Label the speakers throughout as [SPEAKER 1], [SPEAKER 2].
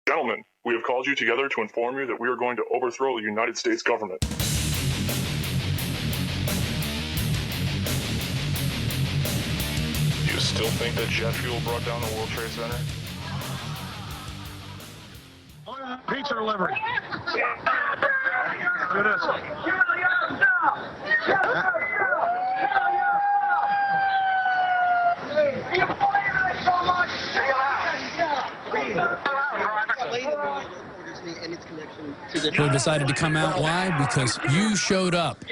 [SPEAKER 1] Gentlemen, we have called you together to inform you that we are going to overthrow the United States government. Do you still think that jet fuel brought down the World Trade Center?
[SPEAKER 2] Pizza delivery. Do this.
[SPEAKER 3] We decided to come out. Why? Because you showed up.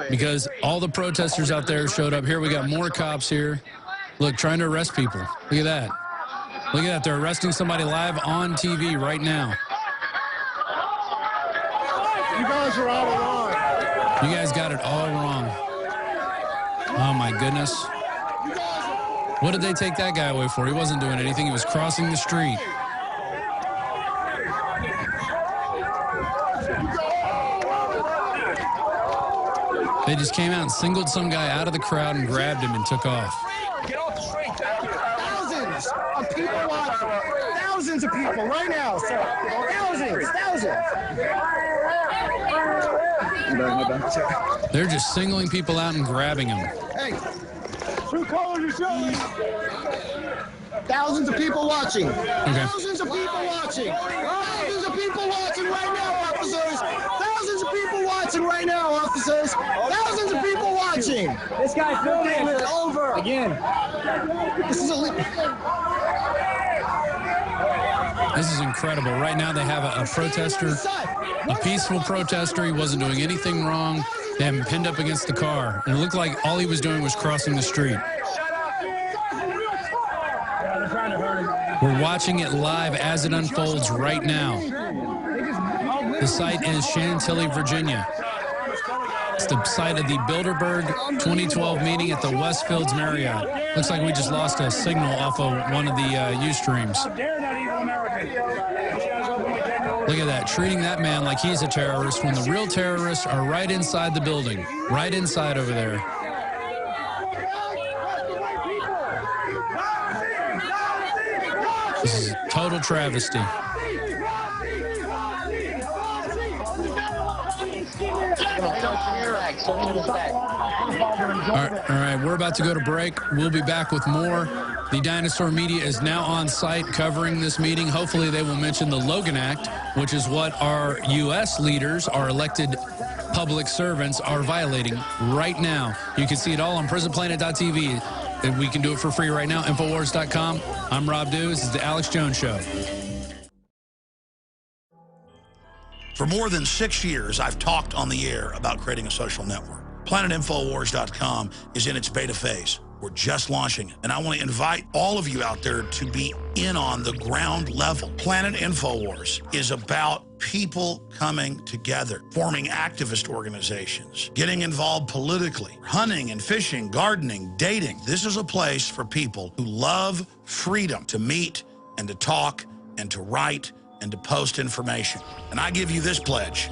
[SPEAKER 3] Because all the protesters out there showed up. Here we got more cops here. Look, trying to arrest people. Look at that. Look at that. They're arresting somebody live on TV right now.
[SPEAKER 2] You guys are all wrong.
[SPEAKER 3] You guys got it all wrong. Oh, my goodness. What did they take that guy away for? He wasn't doing anything. He was crossing the street. They just came out and singled some guy out of the crowd and grabbed him and took off.
[SPEAKER 2] Get off the street. Thousands of people watching. Thousands of people right now, sir. Thousands.
[SPEAKER 3] They're just singling people out and grabbing them.
[SPEAKER 2] Hey, true colors are showing. Thousands of people watching.
[SPEAKER 3] Okay.
[SPEAKER 2] Thousands of people watching. Thousands of people watching right now, officers. Thousands of people watching right now, officers. Thousands of people watching.
[SPEAKER 4] This guy filming it over again.
[SPEAKER 2] This is
[SPEAKER 3] This is incredible. Right now they have a protester, a peaceful protester. He wasn't doing anything wrong. They have him pinned up against the car. And it looked like all he was doing was crossing the street. We're watching it live as it unfolds right now. The site is Chantilly, Virginia. It's the site of the Bilderberg 2012 meeting at the Westfields Marriott. Looks like we just lost a signal off of one of the Ustreams. Look at that, treating that man like he's a terrorist when the real terrorists are right inside the building, right inside over there. This is a total travesty. All right, we're about to go to break. We'll be back with more. The Dinosaur Media is now on site covering this meeting. Hopefully they will mention the Logan Act, which is what our U.S. leaders, our elected public servants, are violating right now. You can see it all on pacman.pt.vu. And we can do it for free right now, Infowars.com. I'm Rob Dew. This is the Alex Jones Show.
[SPEAKER 5] For more than 6 years, I've talked on the air about creating a social network. PlanetInfowars.com is in its beta phase. We're just launching it. And I want to invite all of you out there to be in on the ground level. Planet Infowars is about people coming together, forming activist organizations, getting involved politically, hunting and fishing, gardening, dating. This is a place for people who love freedom to meet and to talk and to write and to post information. And I give you this pledge.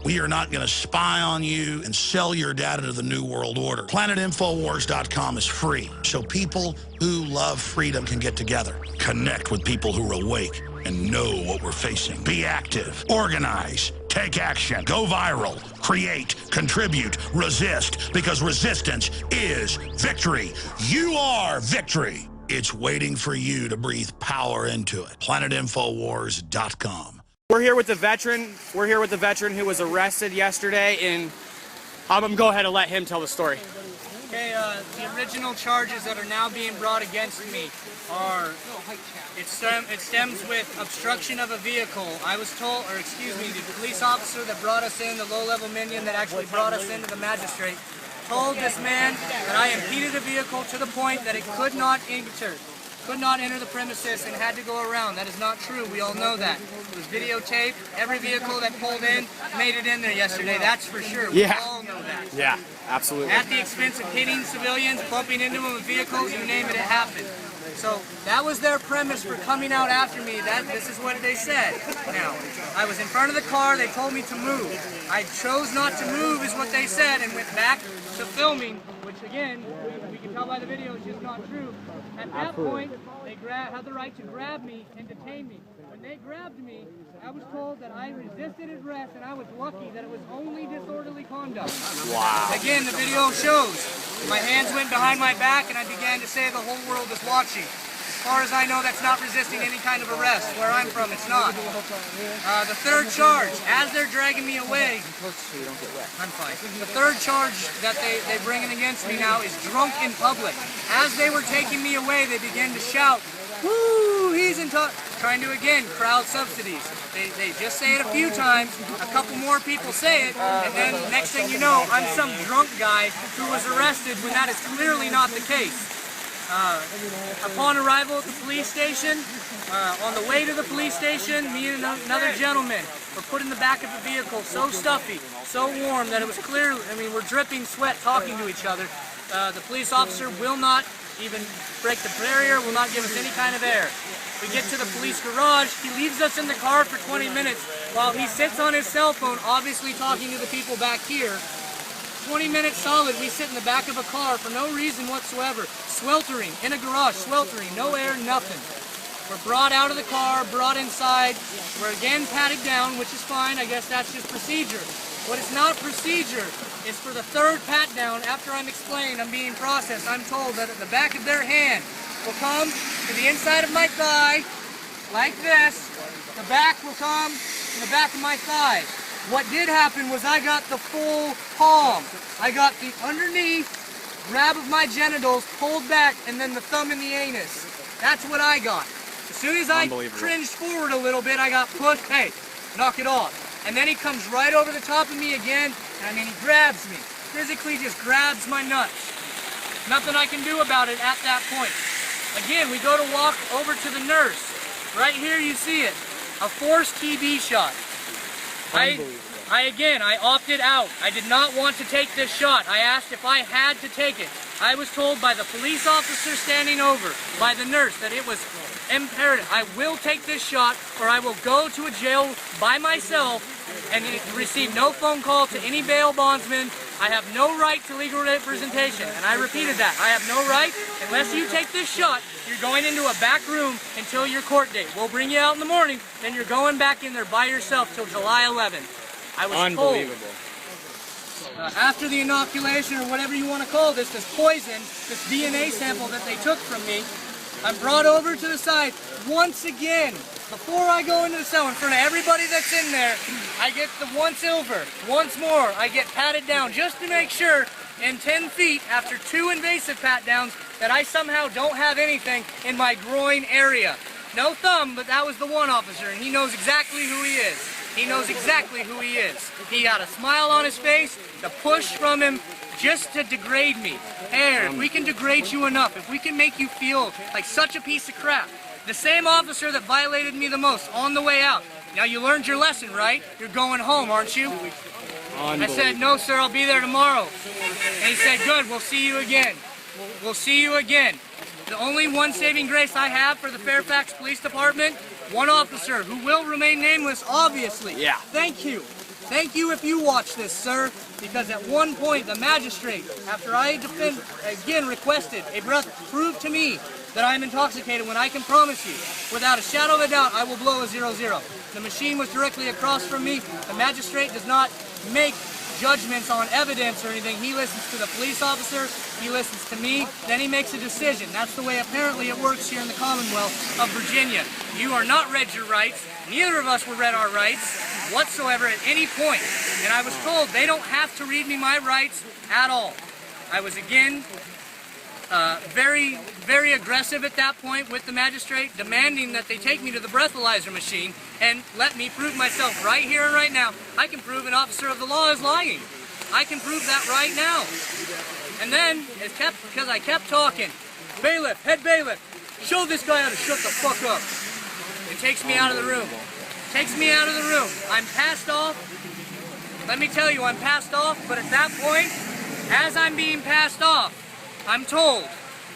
[SPEAKER 5] We are not going to spy on you and sell your data to the New World Order. PlanetInfowars.com is free, so people who love freedom can get together, connect with people who are awake and know what we're facing. Be active, organize, take action, go viral, create, contribute, resist, because resistance is victory. You are victory. It's waiting for you to breathe power into it. PlanetInfowars.com.
[SPEAKER 6] We're here with the veteran. We're here with the veteran who was arrested yesterday, and I'm going to go ahead and let him tell the story.
[SPEAKER 7] Okay, the original charges that are now being brought against me are, it stems with obstruction of a vehicle. I was told, or excuse me, the police officer that brought us in, the low-level minion that actually brought us into the magistrate, told this man that I impeded the vehicle to the point that it could not enter the premises and had to go around. That is not true. We all know that. It was videotaped. Every vehicle that pulled in made it in there yesterday. That's for sure. We all know that.
[SPEAKER 6] Yeah, absolutely.
[SPEAKER 7] At the expense of hitting civilians, bumping into them with vehicles, you name it, it happened. So that was their premise for coming out after me. This is what they said. Now, I was in front of the car. They told me to move. I chose not to move is what they said, and went back to filming, which again, we can tell by the video, is just not true. At that point, they had the right to grab me and detain me. When they they grabbed me, I was told that I resisted arrest, and I was lucky that it was only disorderly conduct.
[SPEAKER 6] Wow.
[SPEAKER 7] Again, the video shows my hands went behind my back, and I began to say the whole world is watching. As far as I know, that's not resisting any kind of arrest. Where I'm from, it's not. The third charge, as they're dragging me away, I'm fine. The third charge that they bring in against me now is drunk in public. As they were taking me away, they began to shout, "Woo, he's in touch," trying to, again, crowd subsidies. They just say it a few times, a couple more people say it, and then next thing you know, I'm some drunk guy who was arrested when that is clearly not the case. Upon arrival at the police station, on the way to the police station, me and another gentleman were put in the back of the vehicle, so stuffy, so warm that it was clear, I mean, we're dripping sweat talking to each other. The police officer will not even break the barrier, will not give us any kind of air. We get to the police garage, he leaves us in the car for 20 minutes while he sits on his cell phone, obviously talking to the people back here. 20 minutes solid, we sit in the back of a car for no reason whatsoever, sweltering, in a garage, sweltering, no air, nothing. We're brought out of the car, brought inside, we're again patted down, which is fine, I guess that's just procedure. What is not procedure is for the third pat down, after I'm explained, I'm being processed, I'm told that at the back of their hand will come to the inside of my thigh, like this, the back will come in the back of my thigh. What did happen was I got the full palm. I got the underneath grab of my genitals pulled back and then the thumb in the anus. That's what I got. As soon as I cringed forward a little bit, I got pushed, hey, knock it off. And then he comes right over the top of me again, and I mean, he grabs me. Physically just grabs my nuts. Nothing I can do about it at that point. Again, we go to walk over to the nurse. Right here you see it, a forced TB shot. I opted out. I did not want to take this shot. I asked if I had to take it. I was told by the police officer standing over, by the nurse, that it was imperative. I will take this shot or I will go to a jail by myself and receive no phone call to any bail bondsman. I have no right to legal representation. And I repeated that. I have no right. Unless you take this shot, you're going into a back room until your court date. We'll bring you out in the morning, then you're going back in there by yourself till July 11th. I was
[SPEAKER 6] unbelievable.
[SPEAKER 7] Told, after the inoculation, or whatever you want to call this poison, this DNA sample that they took from me, I'm brought over to the side once again. Before I go into the cell, in front of everybody that's in there, I get the once over. Once more, I get patted down just to make sure, in 10 feet, after 2 invasive pat downs, that I somehow don't have anything in my groin area. No thumb, but that was the one officer, and he knows exactly who he is. He knows exactly who he is. He had a smile on his face, the push from him just to degrade me. Hey, if we can degrade you enough, if we can make you feel like such a piece of crap. The same officer that violated me the most on the way out. Now you learned your lesson, right? You're going home, aren't you? I said, no sir, I'll be there tomorrow. And he said, good, we'll see you again. We'll see you again. The only one saving grace I have for the Fairfax Police Department, one officer who will remain nameless, obviously.
[SPEAKER 6] Yeah.
[SPEAKER 7] Thank you. Thank you if you watch this, sir, because at one point the magistrate, after I again requested a breath, proved to me that I am intoxicated when I can promise you, without a shadow of a doubt, I will blow a 0-0. The machine was directly across from me. The magistrate does not make judgments on evidence or anything. He listens to the police officer, he listens to me, then he makes a decision. That's the way apparently it works here in the Commonwealth of Virginia. You are not read your rights. Neither of us were read our rights whatsoever at any point. And I was told they don't have to read me my rights at all. I was again very, very aggressive at that point with the magistrate, demanding that they take me to the breathalyzer machine and let me prove myself right here and right now. I can prove an officer of the law is lying. I can prove that right now. And then, because I kept talking, bailiff, head bailiff, show this guy how to shut the fuck up. It takes me out of the room. Takes me out of the room. I'm passed off. Let me tell you, I'm passed off, but at that point, as I'm being passed off, I'm told,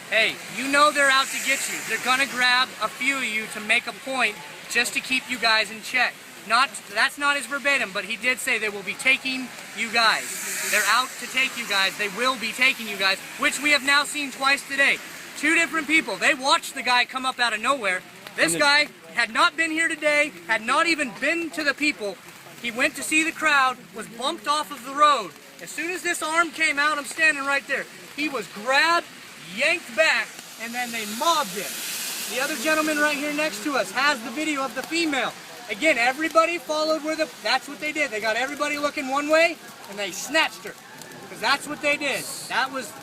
[SPEAKER 7] hey, you know they're out to get you. They're gonna grab a few of you to make a point just to keep you guys in check. That's not his verbatim, but he did say they will be taking you guys. They're out to take you guys. They will be taking you guys, which we have now seen twice today. 2 different people. They watched the guy come up out of nowhere. This guy had not been here today, had not even been to the people. He went to see the crowd, was bumped off of the road. As soon as this arm came out, I'm standing right there. He was grabbed, yanked back, and then they mobbed him. The other gentleman right here next to us has the video of the female. Again, everybody followed that's what they did. They got everybody looking one way, and they snatched her. Because that's what they did.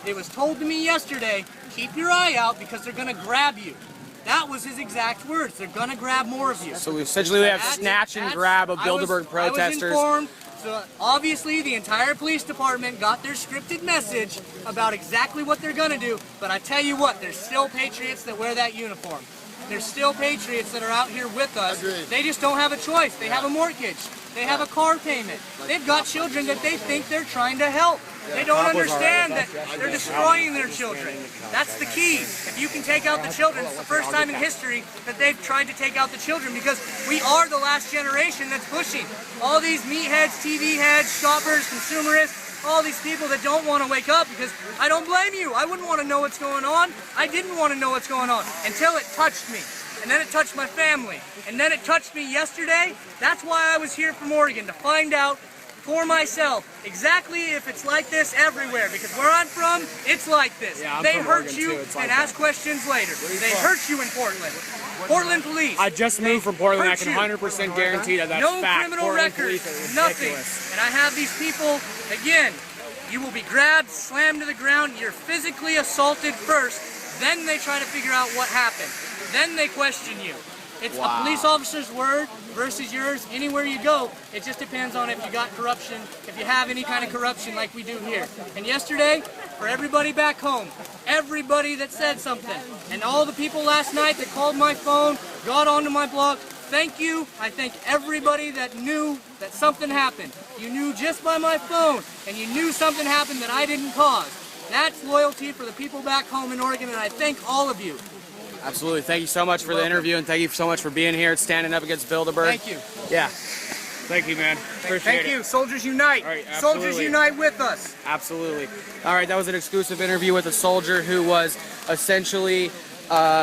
[SPEAKER 7] It was told to me yesterday, keep your eye out because they're gonna grab you. That was his exact words. They're gonna grab more of you.
[SPEAKER 6] So essentially we have snatch and grab of Bilderberg protesters.
[SPEAKER 7] I was informed. So obviously the entire police department got their scripted message about exactly what they're gonna do, but I tell you what, there's still patriots that wear that uniform. There's still patriots that are out here with us.
[SPEAKER 2] Agreed.
[SPEAKER 7] They just don't have a choice. They have a mortgage. They have a car payment. They've got children that they think they're trying to help. They don't understand that they're destroying their children. That's the key. If you can take out the children, it's the first time in history that they've tried to take out the children because we are the last generation that's pushing. All these meatheads, TV heads, shoppers, consumerists, all these people that don't want to wake up because I don't blame you. I wouldn't want to know what's going on. I didn't want to know what's going on until it touched me. And then it touched my family. And then it touched me yesterday. That's why I was here from Oregon, to find out for myself exactly if it's like this everywhere. Because where I'm from, it's like this.
[SPEAKER 6] Yeah,
[SPEAKER 7] they hurt you and ask questions later. They hurt you in Portland. Portland police.
[SPEAKER 6] I just moved from Portland. I can 100% guarantee that that's
[SPEAKER 7] no
[SPEAKER 6] fact.
[SPEAKER 7] criminal
[SPEAKER 6] Portland
[SPEAKER 7] records,
[SPEAKER 6] police are
[SPEAKER 7] nothing.
[SPEAKER 6] ridiculous.
[SPEAKER 7] And I have these people, again, you will be grabbed, slammed to the ground, you're physically assaulted first, then they try to figure out what happened. Then they question you. It's a police officer's word versus yours. Anywhere you go, it just depends on if you got corruption, if you have any kind of corruption like we do here. And yesterday, for everybody back home, everybody that said something, and all the people last night that called my phone, got onto my blog, thank you. I thank everybody that knew that something happened. You knew just by my phone, and you knew something happened that I didn't cause. That's loyalty for the people back home in Oregon, and I thank all of you.
[SPEAKER 6] Absolutely. Thank you so much for the interview, and thank you so much for being here and standing up against Bilderberg.
[SPEAKER 7] Thank you.
[SPEAKER 6] Yeah. Thank you, man. Appreciate
[SPEAKER 7] Thank you. Soldiers unite.
[SPEAKER 6] All right,
[SPEAKER 7] Soldiers unite with us.
[SPEAKER 6] Absolutely. All right, that was an exclusive interview with a soldier who was essentially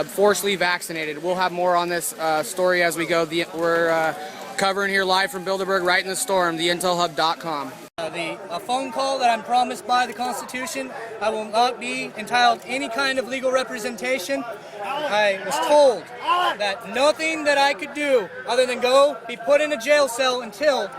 [SPEAKER 6] forcibly vaccinated. We'll have more on this story as we go. We're covering here live from Bilderberg, right in the storm, theintelhub.com.
[SPEAKER 7] A phone call that I'm promised by the Constitution. I will not be entitled to any kind of legal representation. I was told that nothing that I could do other than go be put in a jail cell until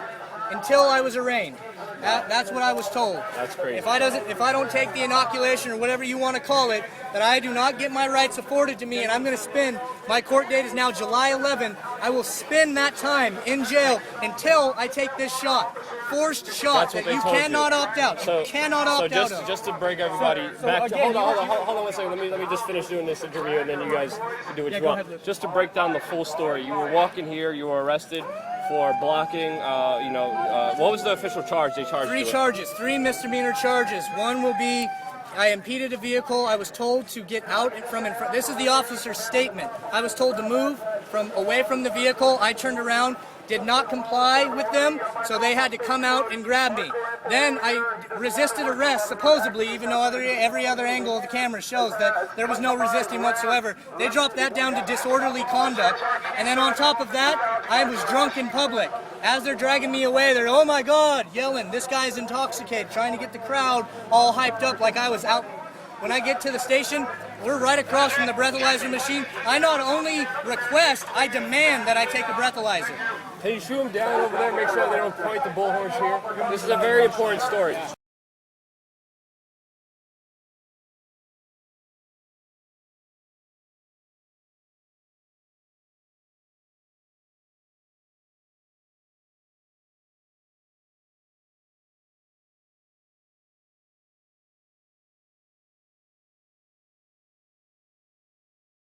[SPEAKER 7] I was arraigned. That's what I was told.
[SPEAKER 6] That's crazy.
[SPEAKER 7] If I don't take the inoculation or whatever you want to call it, that I do not get my rights afforded to me, and I'm going to spend, my court date is now July 11th, I will spend that time in jail until I take this shot. Forced shot that you cannot opt out.
[SPEAKER 8] So,
[SPEAKER 7] you cannot opt out of.
[SPEAKER 8] Just to break everybody back to, hold on one second. Let me just finish doing this interview and then you guys can do what you want.
[SPEAKER 7] Ahead.
[SPEAKER 8] Just to break down the full story. You were walking here, you were arrested for blocking, what was the official charge they charged you with?
[SPEAKER 7] Three misdemeanor charges. One will be I impeded a vehicle. I was told to get out from in front. This is the officer's statement. I was told to move away from the vehicle. I turned around, did not comply with them, so they had to come out and grab me. Then I resisted arrest, supposedly, even though every other angle of the camera shows that there was no resisting whatsoever. They dropped that down to disorderly conduct, and then on top of that, I was drunk in public. As they're dragging me away, they're, oh my God, yelling, this guy's intoxicated, trying to get the crowd all hyped up like I was out. When I get to the station, we're right across from the breathalyzer machine. I not only request, I demand that I take a breathalyzer.
[SPEAKER 8] Can you shoot them down over there, make sure they don't point the bullhorns here? This is a very important story.